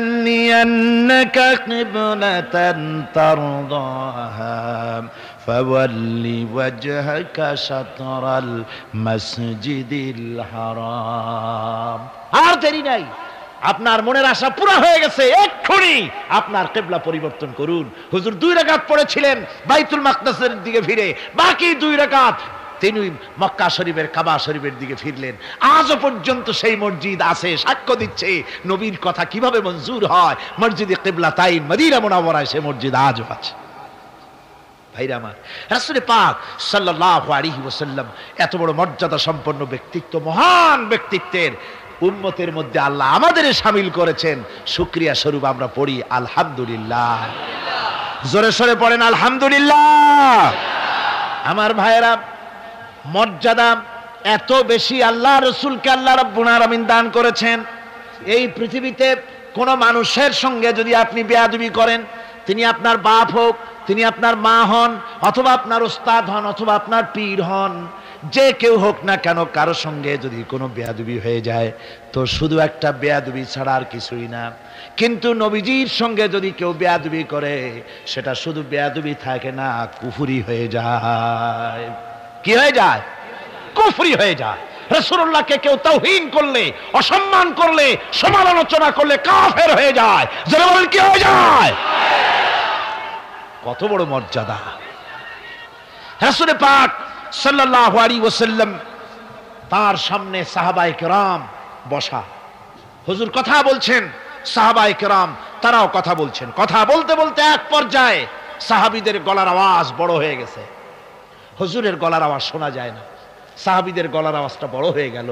فلنولينك قبلة ترضاها فول وجهك شطر المسجد الحرام। আর দেরি নাই, আপনার মনের আশা পুরো হয়ে গেছে, এক্ষুনি আপনার কিবলা পরিবর্তন করুন। হুজুর 2 রাকাত পড়েছিলেন বাইতুল মাকদাসের দিকে ফিরে, বাকি 2 রাকাত তিনি মক্কা শরীফের কাবা শরীফের দিকে ফিরলেন। আজও পর্যন্ত সেই মসজিদ আছে, সাক্ষ্য দিচ্ছে নবীর কথা কিভাবে মঞ্জুর হয়। মসজিদে কিবলাতাইন মদিনা মুনাওয়ারায় সে মসজিদ আজও আছে। ভাইরা আমার, রাসূল পাক সাল্লাল্লাহু আলাইহি ওয়াসাল্লাম এত বড় মর্যাদা সম্পন্ন ব্যক্তিত্ব, মহান ব্যক্তিত্বের উম্মতের মধ্যে আল্লাহ আমাদের শামিল করেছেন। শুকরিয়া স্বরূপ আমরা পড়ি আলহামদুলিল্লাহ। জোরে সোরে পড়েন আলহামদুলিল্লাহ। আমার ভাইরা, মর্যাদা এত বেশি আল্লাহ রাসূলকে আল্লাহ রাব্বুল আলামিন দান করেছেন। এই পৃথিবীতে কোন মানুষের সঙ্গে যদি আপনি বেয়াদবি করেন, তিনি আপনার বাপ হোক, তিনি আপনার মা হন, অথবা আপনার ওস্তাদ হন, অথবা আপনার পীর হন, যে কেউ হোক না কেন, কারো সঙ্গে যদি কোনো বেয়াদবি হয়ে যায় তো শুধু একটা বেয়াদবি ছাড়া আর কিছুই না। কিন্তু নবীজির সঙ্গে যদি কেউ বেয়াদবি করে, সেটা শুধু বেয়াদবি থাকে না, কুফরি হয়ে যায়। কি হয়ে যায়? কুফরি হয়ে যায়। রাসূলুল্লাহকে কেউ তাওহীন করলে, অসম্মান করলে, সমালোচনা করলে কাফের হয়ে যায়। যারা বলেন কি হয়ে যায়? কত বড় মর্যাদা! রাসূল পাক সাল্লাল্লাহু আলাইহি ওয়াসাল্লাম, তার সামনে সাহাবায়ে কেরাম বসা, হুজুর কথা বলছেন, সাহাবায়ে কেরাম তারাও কথা বলছেন। কথা বলতে বলতে এক পর্যায়ে সাহাবীদের গলার আওয়াজ বড় হয়ে গেছে, হুজুরের গলার আওয়াজ শোনা যায় না, সাহাবীদের গলার আওয়াজটা বড় হয়ে গেল।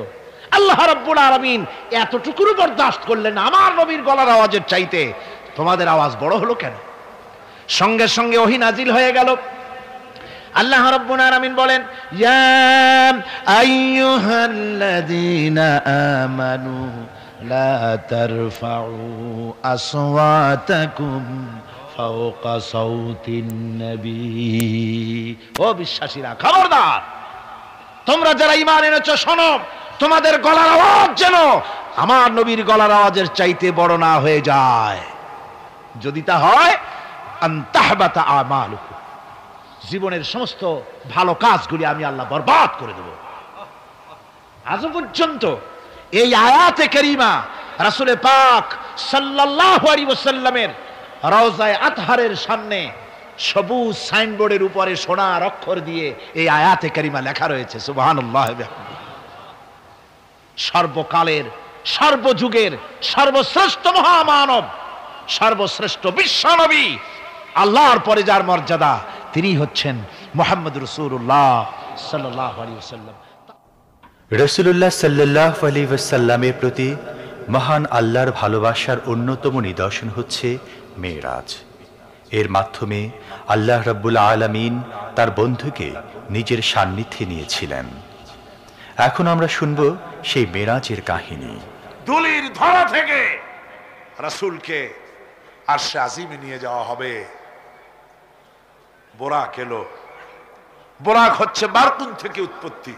আল্লাহ রাব্বুল আলামিন এতটুকুও বরদাস্ত করলেন, আমার নবীর গলার আওয়াজের চাইতে তোমাদের আওয়াজ বড় হলো কেন? সঙ্গে সঙ্গে ওহী নাজিল হয়ে গেল। আল্লাহ রাব্বুল আলামিন বলেন, ইয়া আইয়ুহাল্লাযীনা আমানু লা তারফাউ আসওয়াতাকুম ফাওকা সাউতিন নবী। ও বিশ্বাসীরা, খবরদার, তোমরা যারা ঈমান এনেছো শোনো, তোমাদের গলার আওয়াজ যেন আমার নবীর গলার আওয়াজের চাইতে বড় না হয়ে যায়। যদি তা হয়, আনতাহবাতা আমালুকুম, জীবনের সমস্ত ভালো কাজগুলি আমি আল্লাহ বরবাদ করে দেব। আজ পর্যন্ত এই আয়াতে কারিমা রাসূল পাক সাল্লাল্লাহু আলাইহি ওয়াসাল্লামের রওজায়ে আতহারের সামনে সবুজ সাইনবোর্ডের উপরে সোনার অক্ষর দিয়ে এই আয়াতে কারিমা লেখা রয়েছে, সুবহানাল্লাহ। সর্বকালের, সর্বযুগের সর্বশ্রেষ্ঠ মহামানব, সর্বশ্রেষ্ঠ বিশ্বনবী, আল্লাহর পরে যার মর্যাদা, তিনি হচ্ছেন মুহাম্মদ রাসূলুল্লাহ সাল্লাল্লাহু আলাইহি ওয়াসাল্লাম। রাসূলুল্লাহ সাল্লাল্লাহু আলাইহি ওয়াসাল্লামের প্রতি মহান আল্লাহর ভালোবাসার অন্যতম নিদর্শন হচ্ছে মেরাজ। এর মাধ্যমে আল্লাহ রাব্বুল আলামিন তার বন্ধুকে নিজের সান্নিধ্যে নিয়েছিলেন। এখন আমরা শুনব সেই মেরাজের কাহিনী। দুলির ধরা থেকে রাসূলকে আরশে আজিমে নিয়ে যাওয়া হবে। বোরাক এলো। বোরাক হচ্ছে বারকুন থেকে উৎপত্তি।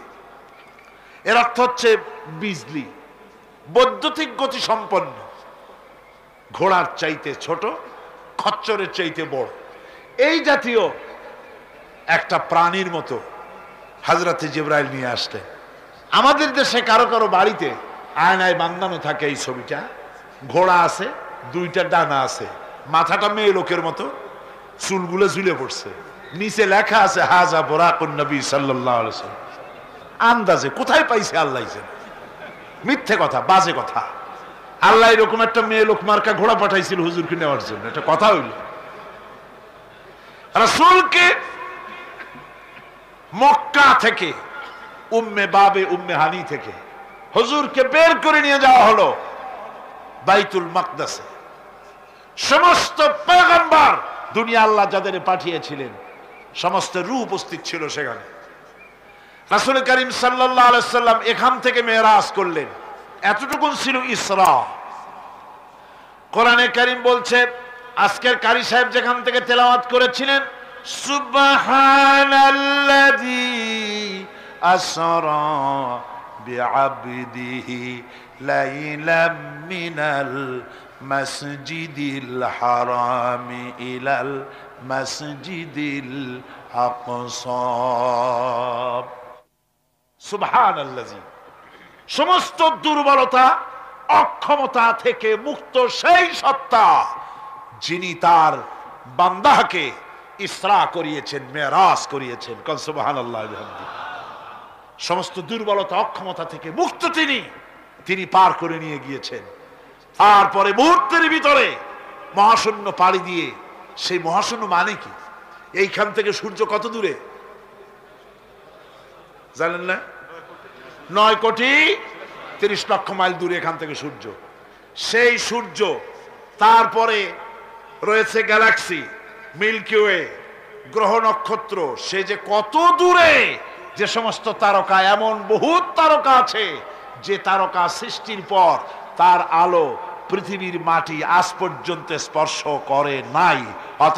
এর অর্থ হচ্ছে বিজলি, বৈদ্যুতিক গতি সম্পন্ন, ঘোড়ার চাইতে ছোট, খচ্চরের চাইতে বড়, এই জাতীয় একটা প্রাণীর মতো হযরতে জিবরাইল নিয়ে আসলেন। আমাদের দেশে কারো কারো বাড়িতে আয়নায় বাঁধানো থাকে এই ছবিটা। ঘোড়া আছে, 2টা ডানা আছে, মাথাটা মেয়ে লোকের মতো, চুলগুলো ঝুলে পড়ছে, নিচে লেখা আছে হাজা বোরাকুন নবী সাল্লাল্লাহু আলাইহি ওয়াসাল্লাম। আন্দাজে কোথায় পাইছে আল্লাহ জানে, মিথ্যে কথা, বাজে কথা। আল্লাহ এরকম একটা মেয়ে লোক মার্কা ঘোড়া পাঠাইছিল হুজুরকে নেওয়ার জন্য, এটা কথা হইল? রাসূলকে মক্কা থেকে, উম্মে বাবে উম্মে হানি থেকে হুজুরকে বের করে নিয়ে যাওয়া হলো বাইতুল মাকদাসে। সমস্ত পয়গম্বর, দুনিয়া আল্লাহ যাদের পাঠিয়েছিলেন, সমস্ত রূহ উপস্থিত ছিল সেখানে। রাসূল করিম সাল্লাল্লাহু আলাইহি সাল্লাম এখান থেকে মেরাজ করলেন। এতটুকুন ছিল ইসরা। কোরআনে কারীম বলছে, আজকের কারি সাহেব যেখান থেকে তেলাওয়াত করেছিলেন, সুবহানাল্লাযী আসরা বিআবদিহি লাইলাম মিনাল মাসজিদিল হারামি ইলাল মাসজিদিল আকসা। সুবহানাল্লাযী। সমস্ত দুর্বলতা অক্ষমতা থেকে মুক্ত সেই সত্তা যিনি তার বান্দাকে ইসরা করিয়েছেন, মেরাজ করিয়েছেন। কোন সুবহানাল্লাহ। সমস্ত দুর্বলতা অক্ষমতা থেকে মুক্ত তিনি পার করে নিয়ে গিয়েছেন। তারপরে মুহূর্তের ভিতরে মহাশূন্য পাড়ি দিয়ে, সেই মহাশূন্য মানে কি? এইখান থেকে সূর্য কত দূরে জানেন না? 9,30,00,000 মাইল দূরে এখান থেকে সূর্য। সেই সূর্য, তারপরে রয়েছে গ্যালাক্সি, মিল্কি ওয়ে, গ্রহ নক্ষত্র, সে যে কত দূরে, যে সমস্ত তারকা, এমন বহুত তারকা আছে যে তারকা সৃষ্টির পর তার আলো পৃথিবীর মাটি আজ পর্যন্ত স্পর্শ করে নাই, অথচ